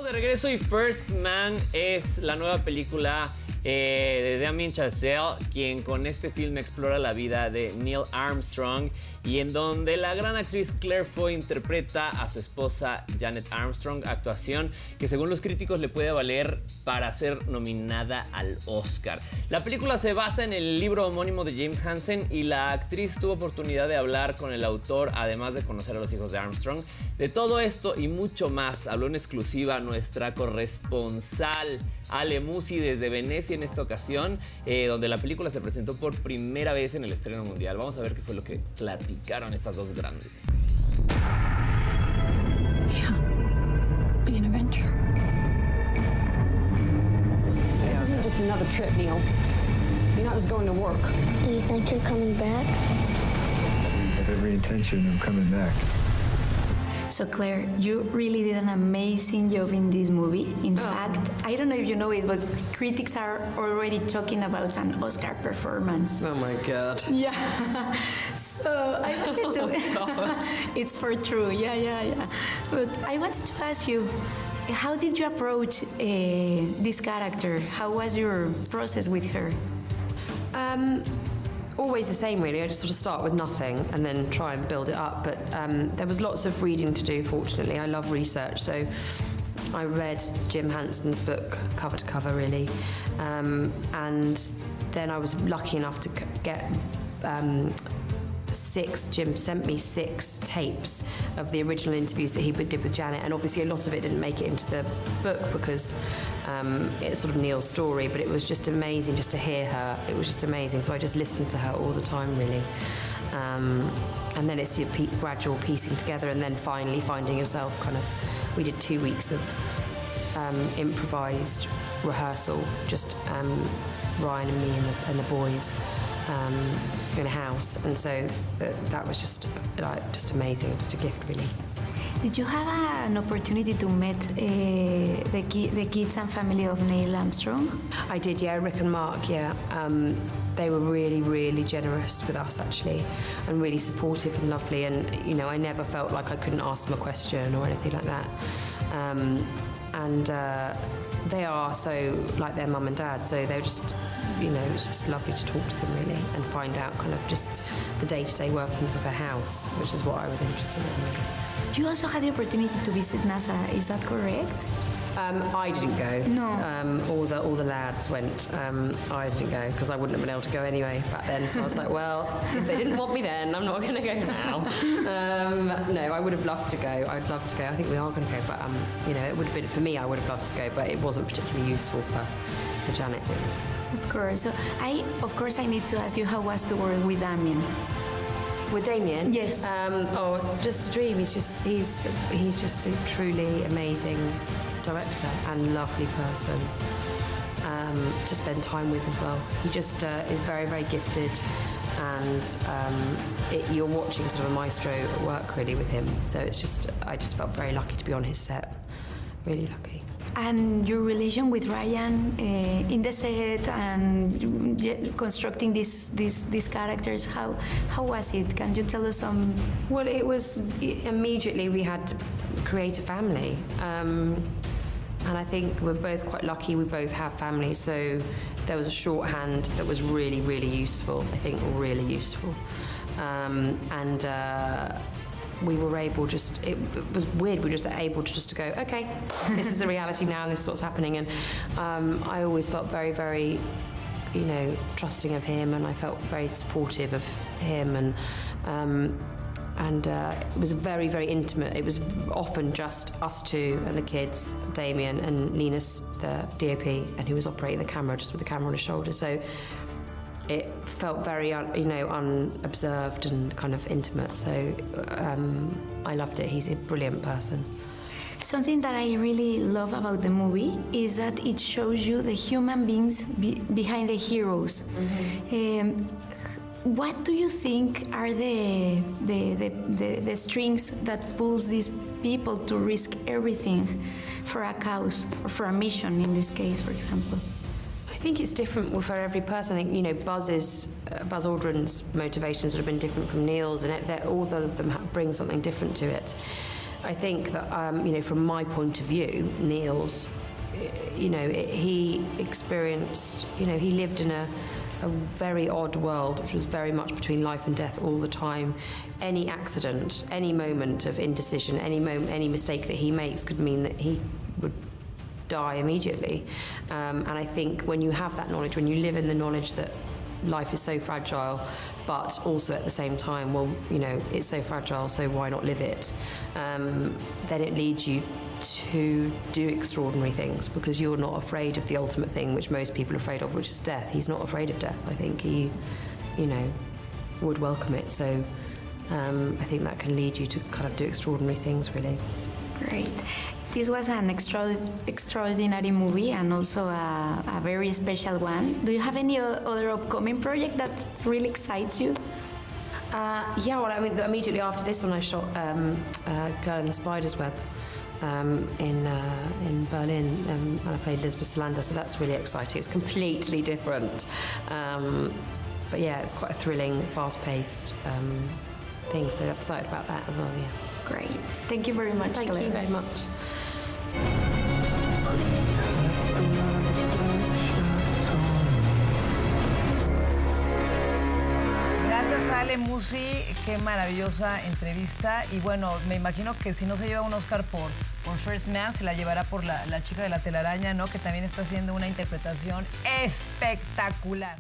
De regreso y First Man es la nueva película de Damien Chazelle, quien con este filme explora la vida de Neil Armstrong y en donde la gran actriz Claire Foy interpreta a su esposa Janet Armstrong, actuación que según los críticos le puede valer para ser nominada al Oscar. La película se basa en el libro homónimo de James Hansen y la actriz tuvo oportunidad de hablar con el autor, además de conocer a los hijos de Armstrong. De todo esto y mucho más habló en exclusiva nuestra corresponsal Ale Musi desde Venecia en esta ocasión, donde la película se presentó por primera vez en el estreno mundial. Vamos a ver qué fue lo que platicaron estas dos grandes. Yeah, be an adventure. This isn't just another trip, Neil. You're not just going to work. Do you think you're coming back? I have every intention of coming back. So Claire, you really did an amazing job in this movie. In fact, I don't know if you know it, but critics are already talking about an Oscar performance. Oh my God. Yeah. So I wanted to... It's for true, yeah. But I wanted to ask you, how did you approach this character? How was your process with her? Always the same, really. I just sort of start with nothing and then try and build it up. But there was lots of reading to do, fortunately. I love research, so I read Jim Hanson's book cover to cover, really. And then I was lucky enough to get Jim sent me 6 tapes of the original interviews that he did with Janet, and obviously a lot of it didn't make it into the book because it's sort of Neil's story, but it was just amazing just to hear her. It was just amazing, so I just listened to her all the time, really. And then it's the gradual piecing together and then finally finding yourself kind of... We did 2 weeks of improvised rehearsal, just Ryan and me and the boys. In a house, and so that was just amazing, just a gift, really. Did you have an opportunity to meet the kids and family of Neil Armstrong? I did, yeah. Rick and Mark, yeah. They were really, really generous with us, actually, and really supportive and lovely. And you know, I never felt like I couldn't ask them a question or anything like that. They are so like their mum and dad, so they're just, you know, it's just lovely to talk to them, really, and find out kind of just the day-to-day workings of their house, which is what I was interested in, really. You also had the opportunity to visit NASA, is that correct? I didn't go. No. All the lads went. I didn't go because I wouldn't have been able to go anyway back then. So I was like, well, if they didn't want me then, I'm not going to go now. No, I would have loved to go. I'd love to go. I think we are going to go, but you know, it would have been for me. I would have loved to go, but it wasn't particularly useful for Janet. Really. Of course. So I need to ask you, how was to work with Damien? With Damien? Yes. Just a dream. He's just a truly amazing director and lovely person to spend time with as well. He just is very, very gifted, and you're watching sort of a maestro at work, really, with him. So I just felt very lucky to be on his set. Really lucky. And your relation with Ryan in the set and constructing these characters, how was it? Can you tell us some? Well, it was immediately we had to create a family. And I think we're both quite lucky, we both have families, so there was a shorthand that was really, really useful, I think, really useful. We were able it was weird, we were just able to go, okay, this is the reality now and this is what's happening. And I always felt very, very, you know, trusting of him, and I felt very supportive of him, and it was very, very intimate. It was often just us two and the kids, Damien and Linus, the DOP, and who was operating the camera, just with the camera on his shoulder. So it felt very, unobserved and kind of intimate. So I loved it. He's a brilliant person. Something that I really love about the movie is that it shows you the human beings behind the heroes. Mm-hmm. What do you think are the strings that pulls these people to risk everything for a cause or for a mission, in this case, for example? I think it's different for every person. I think, you know, Buzz Aldrin's motivations would have been different from Neil's, and all of them bring something different to it. I think that, from my point of view, Neil's, he experienced, he lived in a very odd world, which was very much between life and death all the time. Any accident, any moment of indecision, any mistake that he makes could mean that he would die immediately. And I think when you have that knowledge, when you live in the knowledge that life is so fragile, but also at the same time, well, it's so fragile, so why not live it? Then it leads you to do extraordinary things, because you're not afraid of the ultimate thing, which most people are afraid of, which is death. He's not afraid of death. I think he, would welcome it. So I think that can lead you to kind of do extraordinary things, really. Great. This was an extraordinary movie and also a very special one. Do you have any other upcoming project that really excites you? Immediately after this one, I shot Girl in the Spider's Web in Berlin, and I played Lisbeth Salander, so that's really exciting. It's completely different. But yeah, it's quite a thrilling, fast-paced thing, so I'm excited about that as well, yeah. Great. Thank you very much, Thank Claire. you very much. Gracias, Ale, Musi, qué maravillosa entrevista. Y bueno, me imagino que si no se lleva un Oscar por First Man, se la llevará por la chica de la telaraña, ¿no? Que también está haciendo una interpretación espectacular.